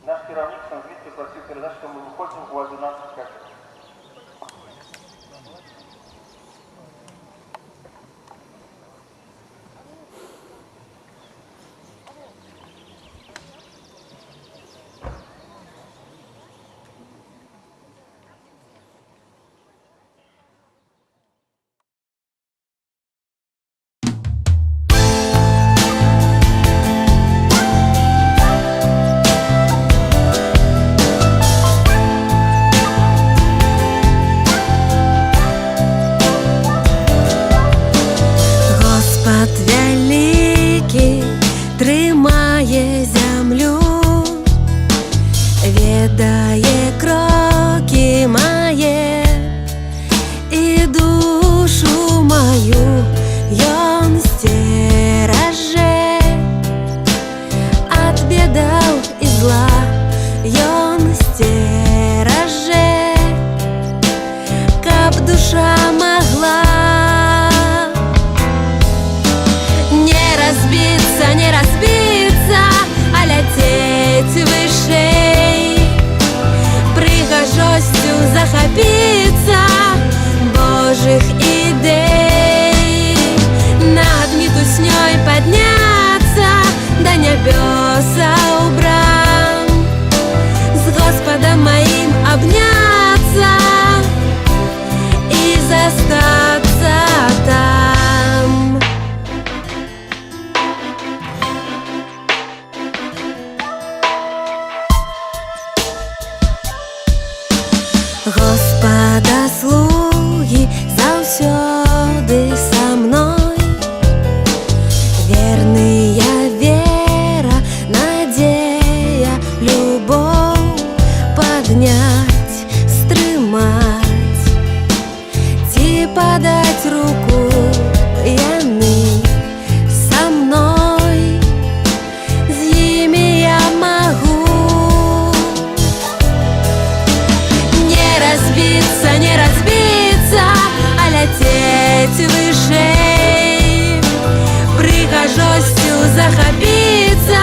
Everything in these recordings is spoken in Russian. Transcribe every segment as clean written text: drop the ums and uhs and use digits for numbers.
Наш керівник Санзвід попросив передати, що ми виходимо у 11 часов. Тримає землю, віддає кроки має і душу мою ён стереже от бедаў і зла, ён стереже, каб душа могла не разбиться, а лететь вышэй, прыгажосцю захапіцца Божых ідэй, над мітуснёй падняцца да нябёсаў брам, з Господом маім абняцца і застацца там. Господа слуги заўсёды са мной, верная вера, надзея, любоў падняць, стрымаць ці падаць руку, яны са мной, з імі я магу не разбиться, а лететь вышэй, прыгажосцю захапіцца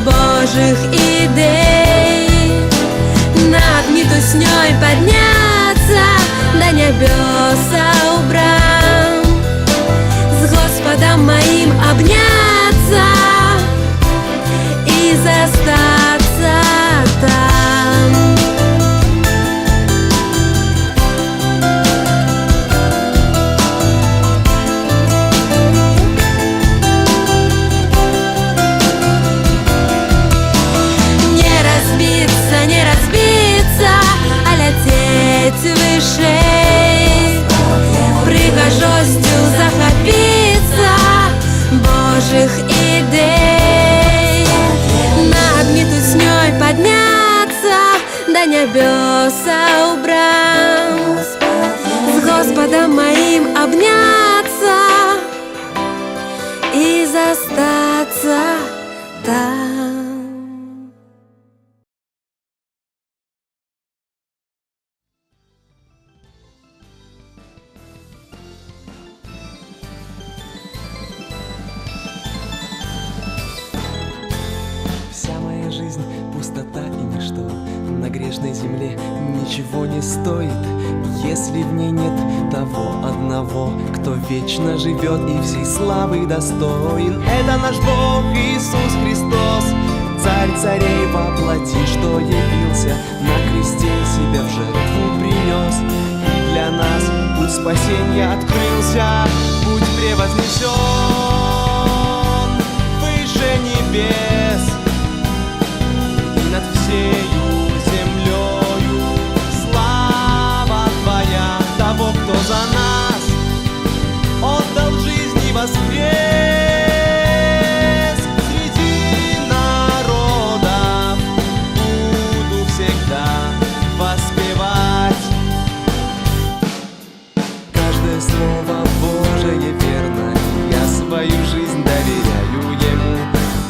Божых ідэй, над мітуснёй падняцца да нябёсаў брам, з Господом маім абняцца і застацца там. Не разбиться, а лететь вышэй, прыгажосцю захапіцца Божых ідэй, над мітуснёй падняцца да нябёсаў брам, з Господом маім абняцца і застацца там. Вся моя жизнь — пустота и ничто. На грешной земле ничего не стоит, если в ней нет того одного, кто вечно живет и всей славы достоин. Это наш Бог Иисус Христос, Царь царей во плоти, что явился на кресте, себя в жертву принес. И для нас путь спасения открылся, путь превознесен выше небес. Над всею землею слава Твоя, того, кто за нас отдал жизнь и воскрес. Среди народов буду всегда воспевать. Каждое слово Божие верно, я свою жизнь доверяю Ему.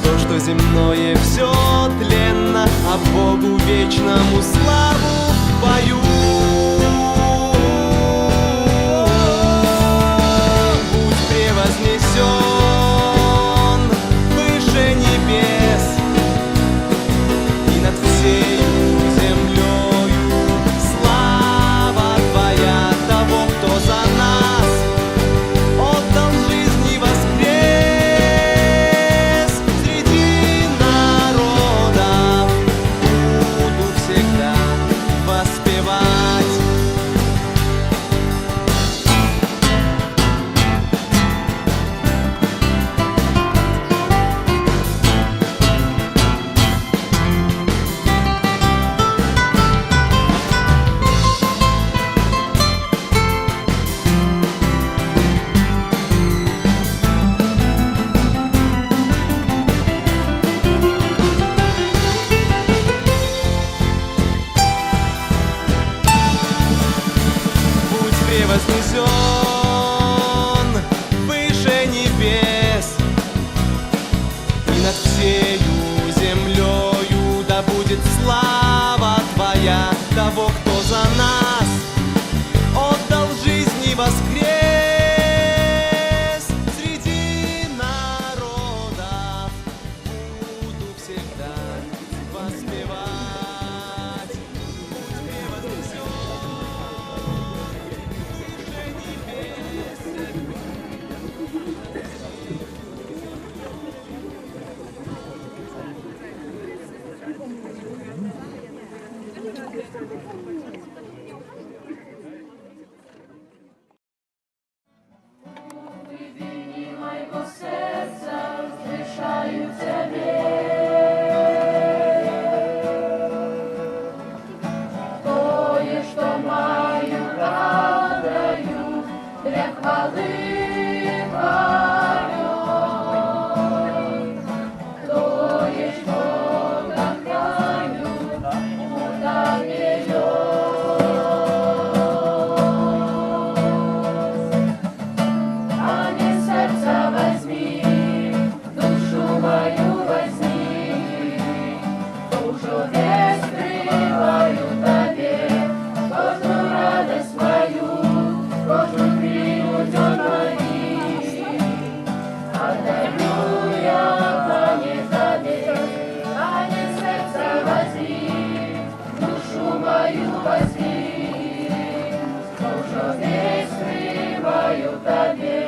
То, что земное, все тленно, а Богу вечному славу пою. Будь превознесен выше небес и над всею землею. Слава Твоя того, кто за нас отдал жизнь и воскрес. Среди народов буду всегда воспевать. Вознесен выше небес, и над всею землею да будет слава Твоя того, кто за нас отдал жизнь и воскрес. Среди народов буду всегда воспевать. Будь превознесен. Мого серця злишаю тебе, тое, що маю, радаю для хвали Твоей, тое, що кохаю, удає сердца возьми, душу мою возьми, душу весь прилаю Тебе, каждую радость мою, каждую минуту мои, отдаю я, Пане, Тебе, Пане, сердца возьми, душу мою возьми, душу весь прилаю Тебе.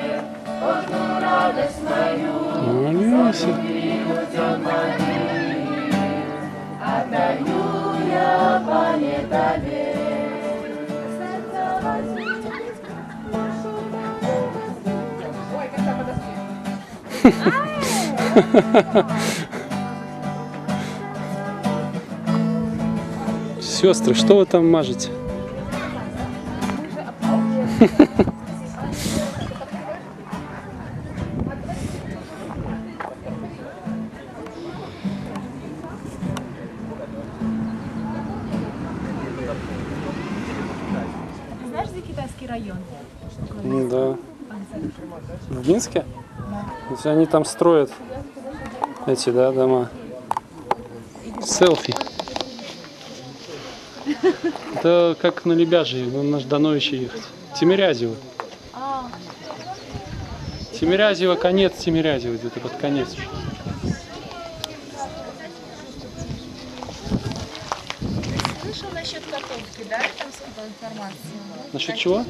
Каждую радость мою, каждую минуту мою, отдаю я, Пане, Тебе. Сердце возьми, душу Ой, когда подоспеет. Сестры, что вы там мажете? Знаешь, где китайский район? Да. В Минске? Да. Они там строят эти, да, дома. Селфи. Это как на Лебяжье, на Ждановича ехать. Тимирязево. Тимирязево, конец Тимирязева, где-то под конец. Слышал насчет Котовки, да? Там сколько информации. Насчет чего?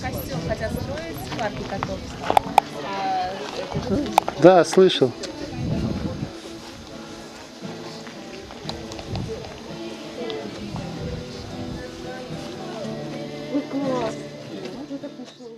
Костел хотят строить в парке Котовки. Да, слышал. Ой, класс. Вот это пошло.